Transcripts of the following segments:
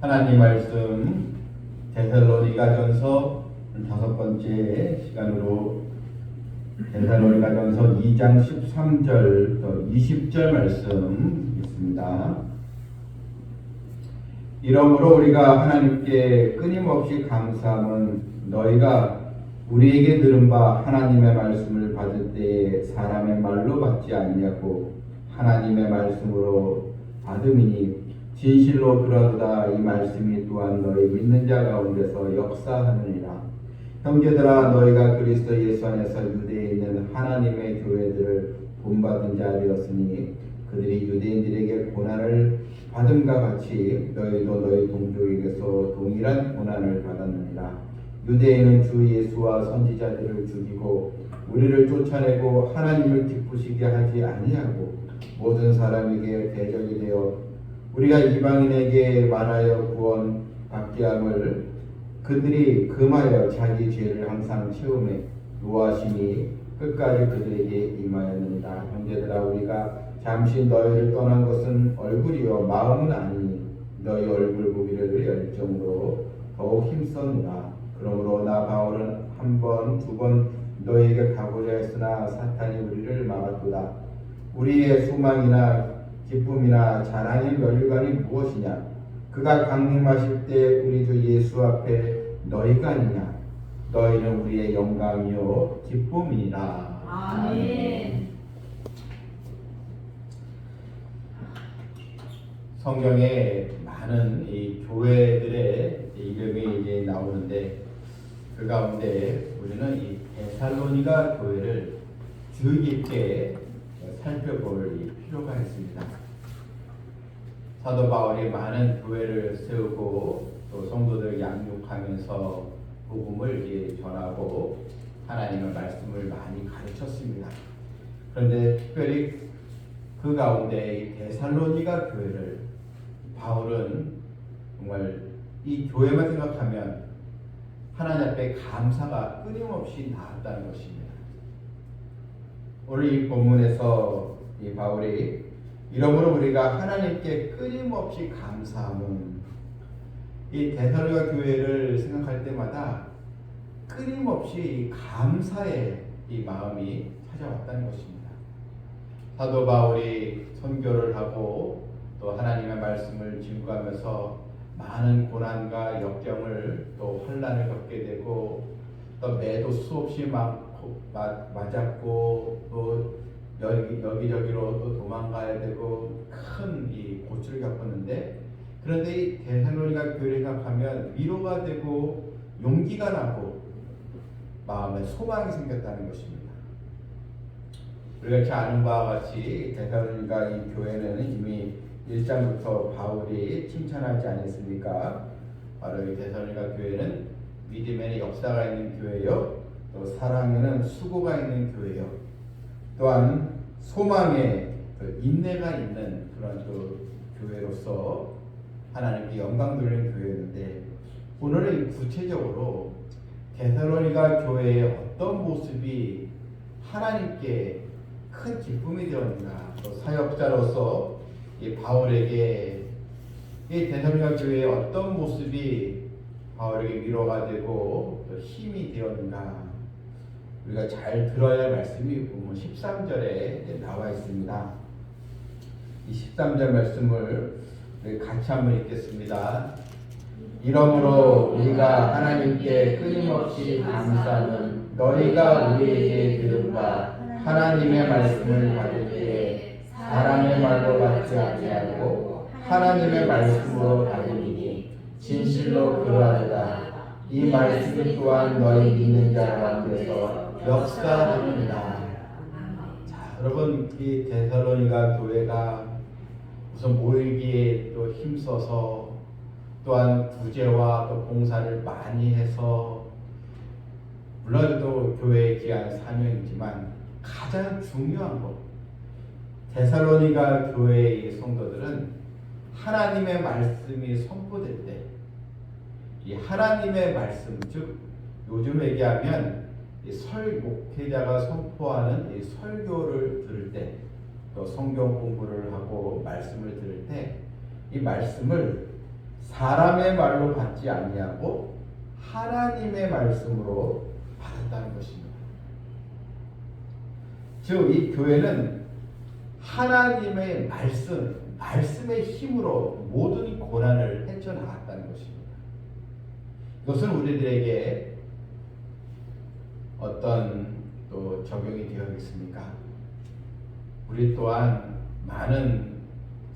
하나님 말씀 데살로니가전서 5번째 시간으로 데살로니가전서 2장 13절 또 20절 말씀 있습니다. 이러므로 우리가 하나님께 끊임없이 감사함은 너희가 우리에게 들은 바 하나님의 말씀을 받을 때에 사람의 말로 받지 아니하고 하나님의 말씀으로 받음이니 진실로 그러도다. 이 말씀이 또한 너희 믿는 자 가운데서 역사하느니라. 형제들아, 너희가 그리스도 예수 안에서 유대에 있는 하나님의 교회들을 본받은 자 되었으니 그들이 유대인들에게 고난을 받음과 같이 너희도 너희 동족에게서 동일한 고난을 받았느니라. 유대인은 주 예수와 선지자들을 죽이고 우리를 쫓아내고 하나님을 기쁘시게 하지 아니하고 모든 사람에게 대적이 되어 우리가 이방인에게 말하여 구원 받게 함을 그들이 금하여 자기 죄를 항상 채우매 노하심이 끝까지 그들에게 임하였느니라. 형제들아, 우리가 잠시 너희를 떠난 것은 얼굴이요 마음은 아니니 너희 얼굴 보기를 열정으로 더욱 힘썼노라. 그러므로 나 바울은 한 번, 두 번 너희에게 가고자 했으나 사탄이 우리를 막았도다. 우리의 소망이나 기쁨이나 자랑의 면류관이 무엇이냐? 그가 강림하실 때 우리 주 예수 앞에 너희가 아니냐? 너희는 우리의 영광이요 기쁨이니라. 아멘. 성경에 많은 이 교회들의 이름이 이제 나오는데 그 가운데 우리는 이 데살로니가 교회를 주의 깊게 살펴볼 필요가 있습니다. 사도 바울이 많은 교회를 세우고 또 성도들 양육하면서 복음을 전하고 하나님의 말씀을 많이 가르쳤습니다. 그런데 특별히 그 가운데 이 데살로니가 교회를 바울은 정말 이 교회만 생각하면 하나님 앞에 감사가 끊임없이 나왔다는 것입니다. 오늘 이 본문에서 이 바울이 이러므로 우리가 하나님께 끊임없이 감사함은 이 데살로니가 교회를 생각할 때마다 끊임없이 감사의 이 마음이 찾아왔다는 것입니다. 사도 바울이 선교를 하고 또 하나님의 말씀을 증거하면서 많은 고난과 역경을 또 환난을 겪게 되고 또 매도 수없이 맞았고 또 여기저기로 또 도망가야 되고 큰 이 고초를 겪었는데 그런데 이 데살로니가 교회를 생각하면 위로가 되고 용기가 나고 마음에 소망이 생겼다는 것입니다. 우리가 잘 아는 바와 같이 데살로니가 이 교회는 이미 1장부터 바울이 칭찬하지 않았습니까? 바로 이 데살로니가 교회는 믿음에는 역사가 있는 교회요, 또 사랑에는 수고가 있는 교회요, 또한 소망에 인내가 있는 그런 교회로서 하나님께 영광 돌리는 교회였는데 오늘은 구체적으로 데살로니가 교회의 어떤 모습이 하나님께 큰 기쁨이 되었는가, 또 사역자로서 이 바울에게 이 데살로니가 교회의 어떤 모습이 바울에게 위로가 되고 또 힘이 되었는가 우리가 잘 들어야 할 말씀이 보면 13절에 나와 있습니다. 이 13절 말씀을 같이 한번 읽겠습니다. 이러므로 우리가 하나님께 끊임없이 감사하는 너희가 우리에게 들은 바 하나님의 말씀을 받을 때에 사람의 말로 받지 아니하고 하나님의 말씀으로 받으니 진실로 그러하도다. 이 말씀이 또한 너희 믿는 자 가운데서 역사하느니라. 자, 여러분, 이 데살로니가 교회가 우선 모이기에 또 힘써서 또한 구제와 또 봉사를 많이 해서 물론 또 교회에 귀한 사명이지만 가장 중요한 것, 데살로니가 교회의 성도들은 하나님의 말씀이 선포될 때 이 하나님의 말씀, 즉 요즘 얘기하면 이 목회자가 선포하는 이 설교를 들을 때, 또 성경 공부를 하고 말씀을 들을 때 이 말씀을 사람의 말로 받지 아니하고 하나님의 말씀으로 받았다는 것입니다. 즉 이 교회는 하나님의 말씀의 힘으로 모든 고난을 헤쳐나갔다는 것입니다. 이것은 우리들에게 어떤 또 적용이 되어있습니까? 우리 또한 많은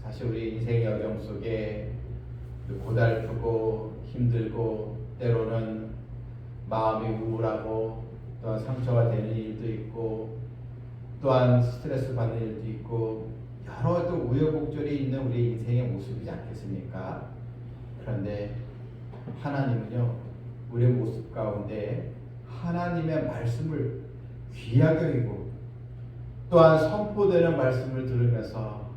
사실 우리 인생의 여정 속에 고달프고 힘들고 때로는 마음이 우울하고 또한 상처가 되는 일도 있고 또한 스트레스 받는 일도 있고 여러 또 우여곡절이 있는 우리 인생의 모습이지 않겠습니까? 그런데 하나님은요 우리의 모습 가운데 하나님의 말씀을 귀하게 여기고 또한 선포되는 말씀을 들으면서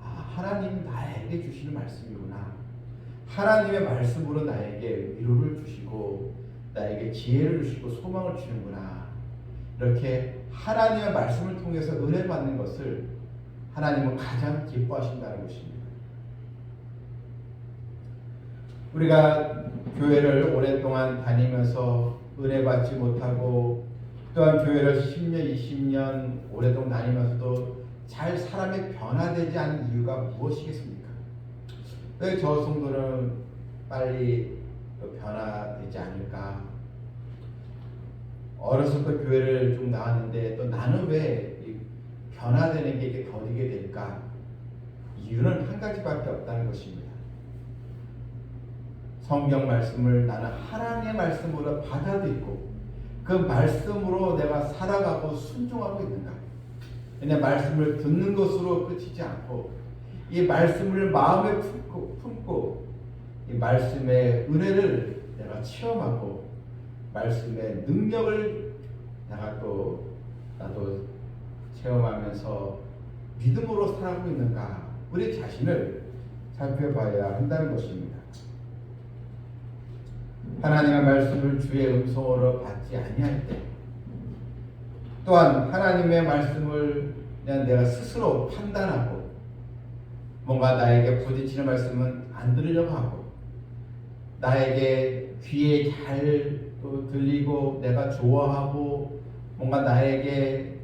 하나님 나에게 주시는 말씀이구나. 하나님의 말씀으로 나에게 위로를 주시고 나에게 지혜를 주시고 소망을 주시는구나. 이렇게 하나님의 말씀을 통해서 은혜 받는 것을 하나님은 가장 기뻐하신다는 것입니다. 우리가 교회를 오랫동안 다니면서 은혜 받지 못하고 또한 교회를 10년, 20년 오랫동안 다니면서도 잘 사람이 변화되지 않은 이유가 무엇이겠습니까? 왜 저 성도는 빨리 변화되지 않을까? 어렸을 때 교회를 좀 나왔는데 또 나는 왜 변화되는 게 이렇게 더디게 될까? 이유는 한 가지밖에 없다는 것입니다. 성경 말씀을 나는 하나님의 말씀으로 받아들이고 그 말씀으로 내가 살아가고 순종하고 있는가? 그냥 말씀을 듣는 것으로 그치지 않고 이 말씀을 마음에 품고 이 말씀의 은혜를 내가 체험하고 말씀의 능력을 나도 체험하면서 믿음으로 살아가고 있는가? 우리 자신을 살펴봐야 한다는 것입니다. 하나님의 말씀을 주의 음성으로 받지 아니할 때 또한 하나님의 말씀을 그냥 내가 스스로 판단하고 뭔가 나에게 부딪히는 말씀은 안 들으려고 하고 나에게 귀에 잘 들리고 내가 좋아하고 뭔가 나에게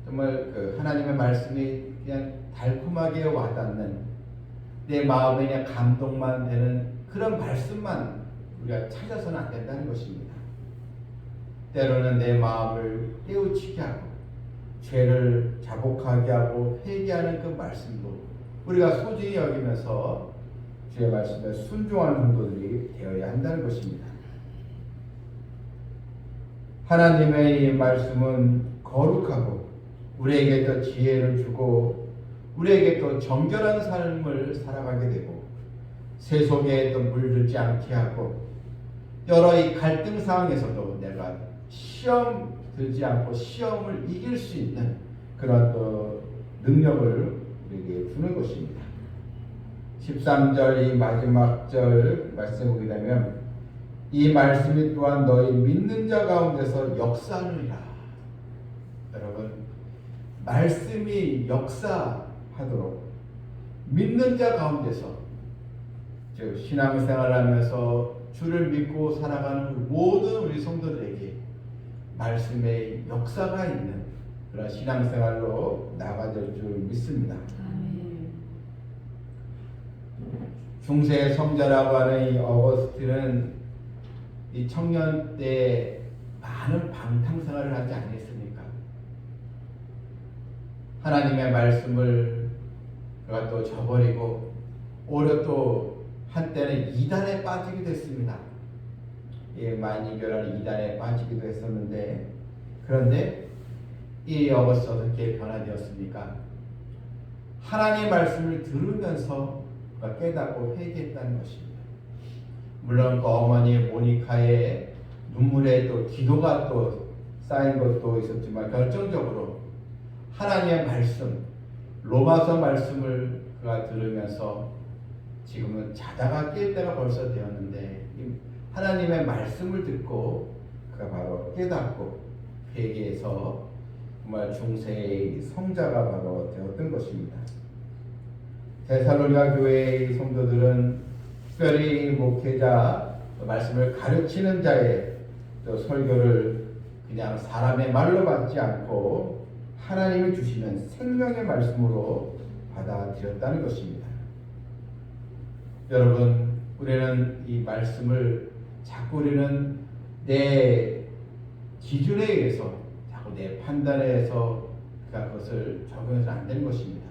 정말 그 하나님의 말씀이 그냥 달콤하게 와닿는 내 마음에 그냥 감동만 되는 그런 말씀만 우리가 찾아서는 안 된다는 것입니다. 때로는 내 마음을 깨우치게 하고 죄를 자복하게 하고 회개하는 그 말씀도 우리가 소중히 여기면서 주의 말씀에 순종하는 성도들이 되어야 한다는 것입니다. 하나님의 이 말씀은 거룩하고 우리에게 또 지혜를 주고 우리에게 또 정결한 삶을 살아가게 되고 세속에 또 물들지 않게 하고 여러 이 갈등 상황에서도 내가 시험 들지 않고 시험을 이길 수 있는 그런 또 능력을 우리에게 주는 것입니다. 13절 이 마지막 절 말씀 보게 되면 이 말씀이 또한 너희 믿는 자 가운데서 역사하느니라. 여러분 말씀이 역사하도록 믿는 자 가운데서 즉 신앙생활을 하면서 주를 믿고 살아가는 모든 우리 성도들에게 말씀의 역사가 있는 그런 신앙생활로 나아갈 줄 믿습니다. 중세 성자라고 하는 이 어거스틴은 이 청년 때 많은 방탕생활을 하지 않았습니까? 하나님의 말씀을 그가 또 저버리고 오히려 또 한때는 이단에 빠지기도 했습니다. 예, 만이교라는 이단에 빠지기도 했었는데 그런데 이 어거스틴 어떻게 변화되었습니까? 하나님의 말씀을 들으면서 그가 깨닫고 회개했다는 것입니다. 물론 그 어머니 모니카의 눈물에 또 기도가 또 쌓인 것도 있었지만 결정적으로 하나님의 말씀 로마서 말씀을 그가 들으면서 지금은 자다가 깰 때가 벌써 되었는데 하나님의 말씀을 듣고 그가 바로 깨닫고 회개해서 정말 중세의 성자가 바로 되었던 것입니다. 데살로니가 교회의 성도들은 특별히 목회자 말씀을 가르치는 자의 또 설교를 그냥 사람의 말로 받지 않고 하나님이 주시는 생명의 말씀으로 받아들였다는 것입니다. 여러분, 우리는 이 말씀을 자꾸 우리는 내 기준에 의해서 자꾸 내 판단에 의해서 그것을 적용해서는 안 되는 것입니다.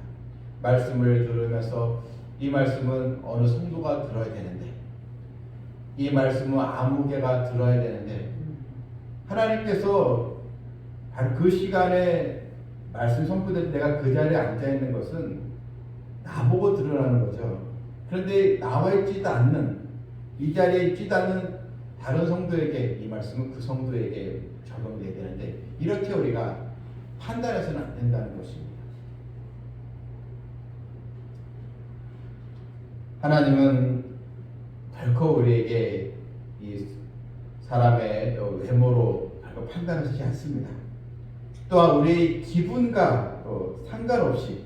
말씀을 들으면서 이 말씀은 어느 성도가 들어야 되는데, 이 말씀은 아무개가 들어야 되는데, 하나님께서 바로 그 시간에 말씀 선포될 때 내가 그 자리에 앉아 있는 것은 나보고 드러나는 거죠. 그런데 나와 있지도 않는, 이 자리에 있지도 않는 다른 성도에게 이 말씀은 그 성도에게 적용돼야 되는데, 이렇게 우리가 판단해서는 안 된다는 것입니다. 하나님은 결코 우리에게 이 사람의 외모로 결코 판단하시지 않습니다. 또한 우리의 기분과 또 상관없이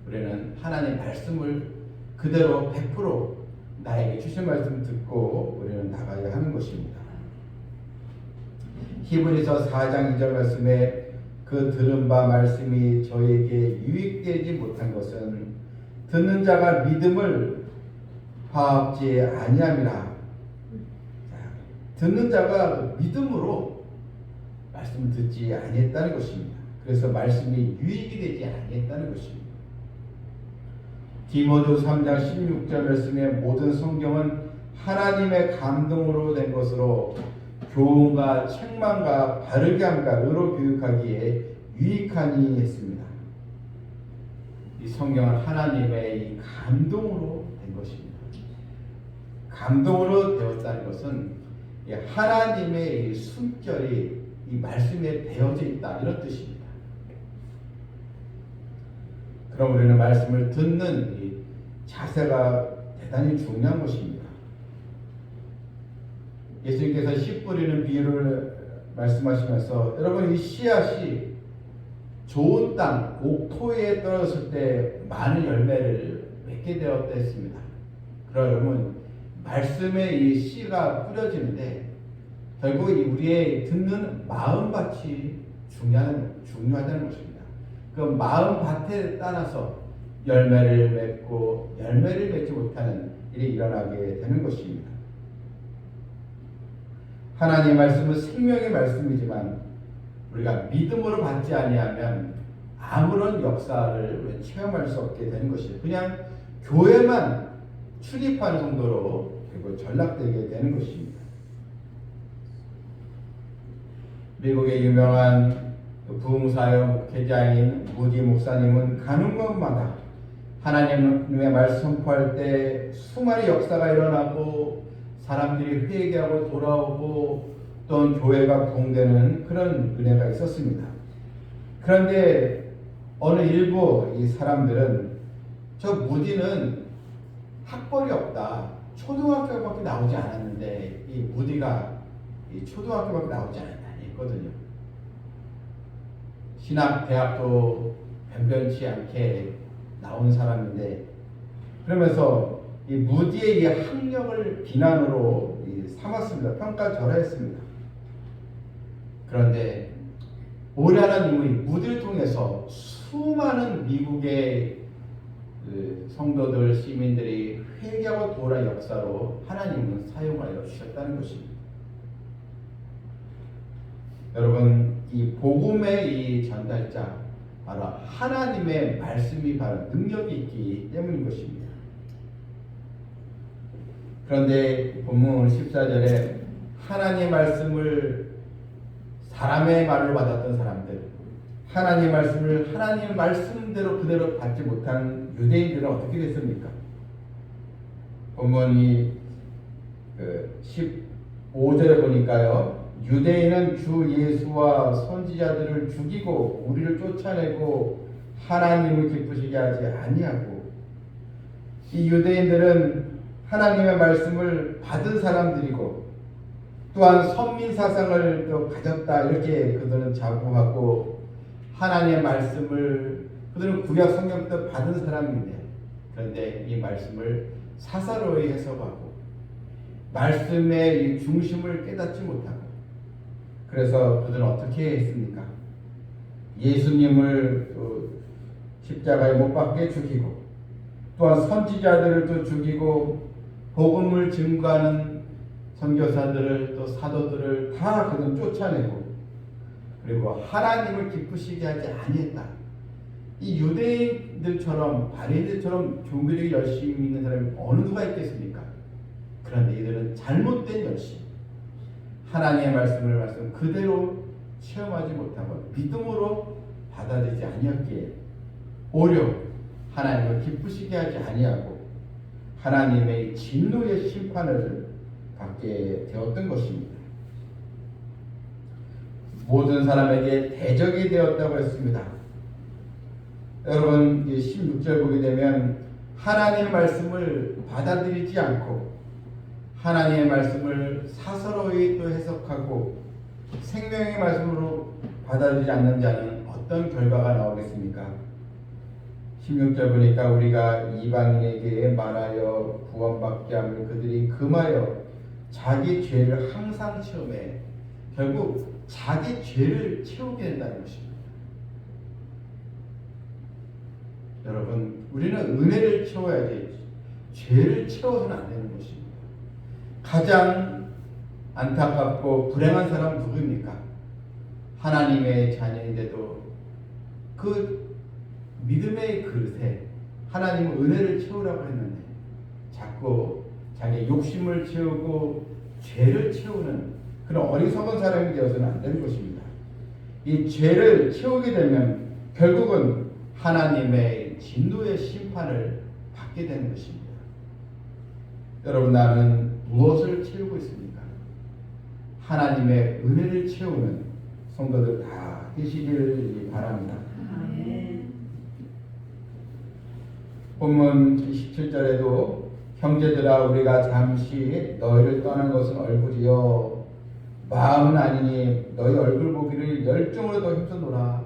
우리는 하나님의 말씀을 그대로 100% 나에게 주신 말씀 듣고 우리는 나가야 하는 것입니다. 히브리서 4장 2절 말씀에 그 들은 바 말씀이 저에게 유익되지 못한 것은 듣는 자가 믿음을 화합지 아니함이라. 듣는 자가 믿음으로 말씀을 듣지 아니했다는 것입니다. 그래서 말씀이 유익이 되지 아니했다는 것입니다. 디모데 3장 16절 말씀에 모든 성경은 하나님의 감동으로 된 것으로 교훈과 책망과 바르게 함과 의로 교육하기에 유익하니 했습니다. 이 성경은 하나님의 이 감동으로 된 것입니다. 감동으로 되었다는 것은 하나님의 이 숨결이 이 말씀에 배어져 있다, 이런 뜻입니다. 그럼 우리는 말씀을 듣는 이 자세가 대단히 중요한 것입니다. 예수님께서 씨 뿌리는 비유를 말씀하시면서 여러분, 이 씨앗이 좋은 땅, 옥토에 떨어졌을 때 많은 열매를 맺게 되었다 했습니다. 그럼 여러분, 말씀의 이 씨가 뿌려지는데 결국 우리의 듣는 마음밭이 중요하다는 것입니다. 그 마음밭에 따라서 열매를 맺고 열매를 맺지 못하는 일이 일어나게 되는 것입니다. 하나님의 말씀은 생명의 말씀이지만 우리가 믿음으로 받지 아니하면 아무런 역사를 체험할 수 없게 되는 것이에요. 그냥 교회만 출입하는 정도로 그리고 전락되게 되는 것입니다. 미국의 유명한 부흥사역 목회자인 무디 목사님은 가는 곳마다 하나님의 말씀 선포할 때 수많은 역사가 일어나고 사람들이 회개하고 돌아오고 또 교회가 부흥되는 그런 은혜가 있었습니다. 그런데 어느 일부 이 사람들은 저 무디는 학벌이 없다, 초등학교밖에 나오지 않았는데 이 무디가 이 초등학교밖에 나오지 않았거든요. 신학대학도 변변치 않게 나온 사람인데, 그러면서 이 무디의 이 학력을 비난으로 삼았습니다. 평가절하했습니다. 그런데 올해 하나님은 무디를 통해서 수많은 미국의 성도들, 시민들이 회개하고 돌아온 역사로 하나님은 사용하여 주셨다는 것입니다. 여러분, 이 복음의 이 전달자, 바로 하나님의 말씀이 바로 능력이 있기 때문인 것입니다. 그런데 본문 14절에 하나님의 말씀을 사람의 말로 받았던 사람들, 하나님의 말씀을 하나님의 말씀대로 그대로 받지 못한 유대인들은 어떻게 됐습니까? 본문이 15절에 보니까요, 유대인은 주 예수와 선지자들을 죽이고 우리를 쫓아내고 하나님을 기쁘시게 하지 아니하고, 이 유대인들은 하나님의 말씀을 받은 사람들이고 또한 선민 사상을 또 가졌다, 이렇게 그들은 자부하고 하나님의 말씀을 그들은 구약 성경 때 받은 사람인데, 그런데 이 말씀을 사사로이 해석하고 말씀의 이 중심을 깨닫지 못하고, 그래서 그들은 어떻게 했습니까? 예수님을 또 십자가에 못 박게 죽이고, 또한 선지자들을 또 죽이고, 복음을 증거하는 선교사들을 또 사도들을 다 그들은 쫓아내고, 그리고 하나님을 기쁘시게 하지 아니했다. 이 유대인들처럼 바리새인들처럼 종교적인 열심이 있는 사람이 어느 누가 있겠습니까? 그런데 이들은 잘못된 열심, 하나님의 말씀 그대로 체험하지 못하고 믿음으로 받아들이지 아니었기에 오히려 하나님을 기쁘시게 하지 아니하고 하나님의 진노의 심판을 받게 되었던 것입니다. 모든 사람에게 대적이 되었다고 했습니다. 여러분 16절 보게 되면 하나님의 말씀을 받아들이지 않고 하나님의 말씀을 사서로이 또 해석하고 생명의 말씀으로 받아들이지 않는 자는 어떤 결과가 나오겠습니까? 16절 보니까 우리가 이방인에게 말하여 구원받게 하면 그들이 금하여 자기 죄를 항상 체험해 결국 자기 죄를 채우게 된다는 것입니다. 여러분, 우리는 은혜를 채워야지 죄를 채워서는 안 되는 것입니다. 가장 안타깝고 불행한 사람은 누구입니까? 하나님의 자녀인데도 그 믿음의 그릇에 하나님은 은혜를 채우라고 했는데 자꾸 자기의 욕심을 채우고 죄를 채우는 그런 어리석은 사람이 되어서는 안 되는 것입니다. 이 죄를 채우게 되면 결국은 하나님의 진노의 심판을 받게 되는 것입니다. 여러분, 나는 무엇을 채우고 있습니까? 하나님의 은혜를 채우는 성도들 다 되시길 바랍니다. 본문 17절에도 형제들아 우리가 잠시 너희를 떠난 것은 얼굴이요 마음은 아니니 너희 얼굴 보기를 열정으로 더 힘쓰노라.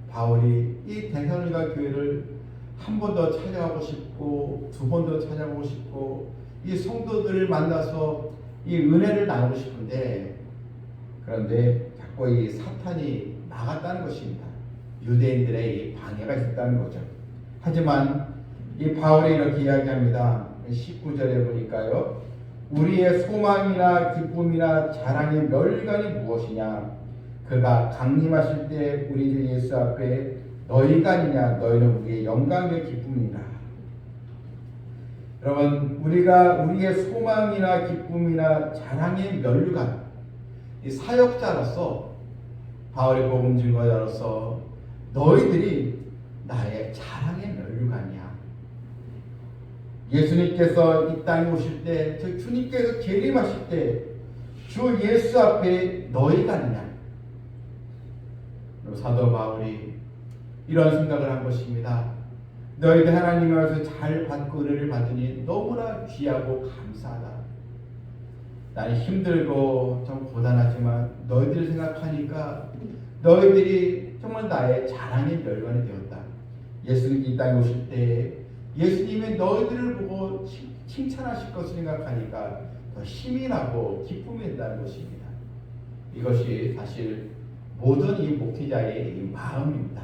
바울이 이 데살로니가 교회를 한 번 더 찾아가고 싶고 두 번 더 찾아가고 싶고 이 성도들을 만나서 이 은혜를 나누고 싶은데 그런데 자꾸 이 사탄이 막았다는 것입니다. 유대인들의 이 방해가 있었다는 거죠. 하지만 이 바울이 이렇게 이야기합니다. 19절에 보니까요. 우리의 소망이나 기쁨이나 자랑의 멸관이 무엇이냐? 그가 강림하실 때 우리들 예수 앞에 너희가 아니냐? 너희는 우리의 영광의 기쁨이라. 여러분, 우리가 우리의 소망이나 기쁨이나 자랑의 멸관, 이 사역자로서 바울의 복음 증거자로서 너희들이 나의 자랑의 멸관이야. 예수님께서 이 땅에 오실 때, 즉 주님께서 재림하실 때 주 예수 앞에 너희가 아니냐. 사도 바울이 이런 생각을 한 것입니다. 너희들 하나님 앞에서 잘 받고 은혜를 받으니 너무나 귀하고 감사하다. 나는 힘들고 좀 고단하지만 너희들 생각하니까 너희들이 정말 나의 자랑의 멸관이 되었다. 예수님 이 땅에 오실 때 예수님이 너희들을 보고 칭찬하실 것을 생각하니까 더 힘이 나고 기쁨이 된다는 것입니다. 이것이 사실 모든 이 목회자의 이 마음입니다.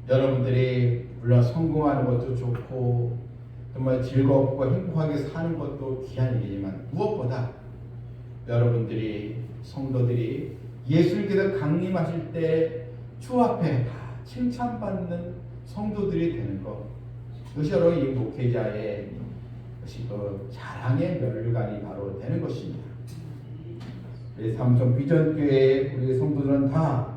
여러분들이 물론 성공하는 것도 좋고 정말 즐겁고 행복하게 사는 것도 귀한 일이지만 무엇보다 여러분들이 성도들이 예수님께서 강림하실 때 주 앞에 다 칭찬받는 성도들이 되는 것, 그것이 바로 이 목회자의 것이 또 자랑의 멸관이 바로 되는 것입니다. 우리 삼성 비전교회 우리 성도들은 다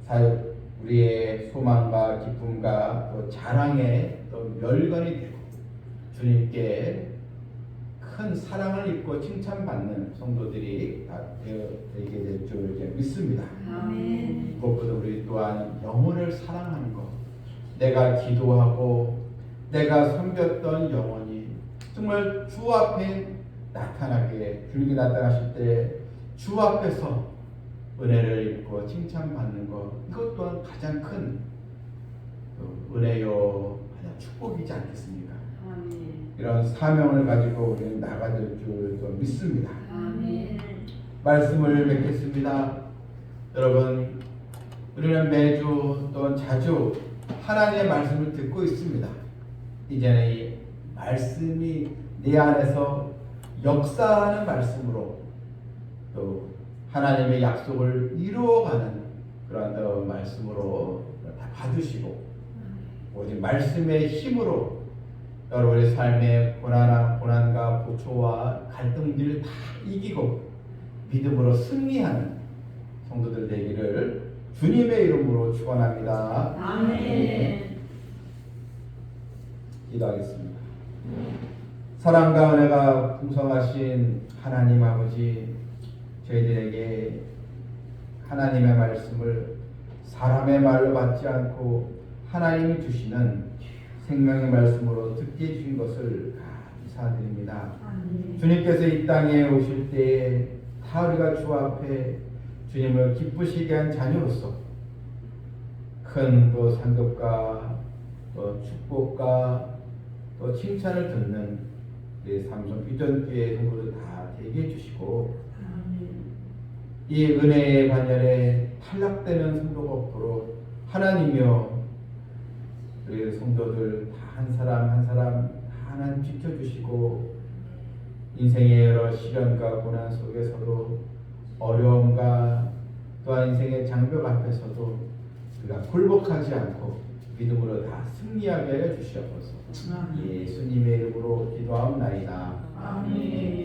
사역 우리의 소망과 기쁨과 또 자랑의 또 멸관이 되고 주님께 큰 사랑을 입고 칭찬받는 성도들이 다 되게 될 줄 믿습니다. 아멘. 무엇보다 우리 또한 영혼을 사랑하는 것, 내가 기도하고 내가 섬겼던 영혼이 정말 주 앞에 나타나게, 주님이 나타나실 때 주 앞에서 은혜를 입고 칭찬받는 것, 이것 또한 가장 큰 은혜요, 가장 축복이지 않겠습니까? 아멘. 이런 사명을 가지고 우리는 나가될 줄 믿습니다. 아멘. 말씀을 맺겠습니다. 여러분, 우리는 매주 또는 자주 하나님의 말씀을 듣고 있습니다. 이제는 이 말씀이 내 안에서 역사하는 말씀으로 또 하나님의 약속을 이루어가는 그런 말씀으로 다 받으시고 오직 말씀의 힘으로 여러분의 삶의 고난과 고초와 갈등들을 다 이기고 믿음으로 승리하는 성도들 되기를 주님의 이름으로 축원합니다. 아멘. 기도하겠습니다. 사랑과 은혜가 풍성하신 하나님 아버지, 저희들에게 하나님의 말씀을 사람의 말로 받지 않고 하나님이 주시는 생명의 말씀으로 듣게 해주신 것을 감사드립니다. 주님께서 이 땅에 오실 때에 다 우리가 주 앞에 주님을 기쁘시게 한 자녀로서 큰 또 상급과 또 축복과 또 칭찬을 듣는 우리 삼성 비전교회 성도들 다 되게 해주시고 이 은혜의 반열에 탈락되는 성도가 없도록 하나님이여 우리 성도들 다 한 사람 한 사람 하나님 지켜주시고 인생의 여러 시련과 고난 속에서도 어려움과 또한 인생의 장벽 앞에서도 우리가 굴복하지 않고 믿음으로 다 승리하게 하여 주시옵소서. 예수님의 이름으로 기도하옵나이다. 아멘.